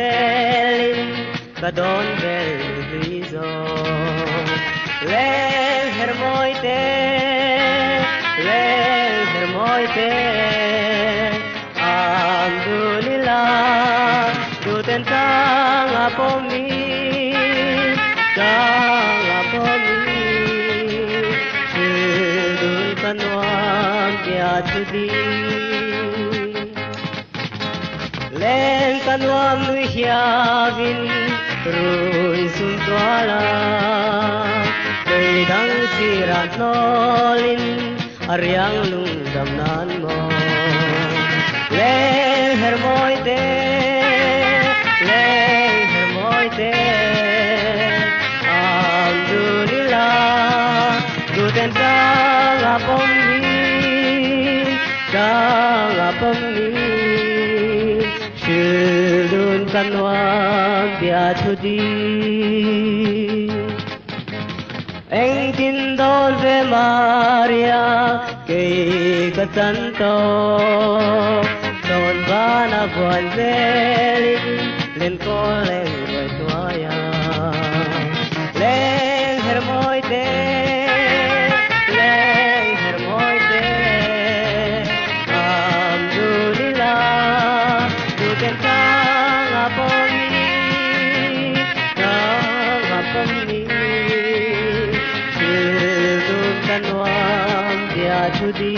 zelin kadon bel rizo len hermoite alhamdulillah duten kang apomi dun kanwam kya chudi len kanwam nui hiavin run sun twala kay dang sirat nolin aryang lungdam nan mo len hermoite alhamdulillah duten kang apomi shildun kanwam bia thudi anh tin đón về Maria cây cát chân to đón ba na buồn về lên co lên rồi toaya lên hermoite alhamdulillah duten kang apomi kanwam dia chudi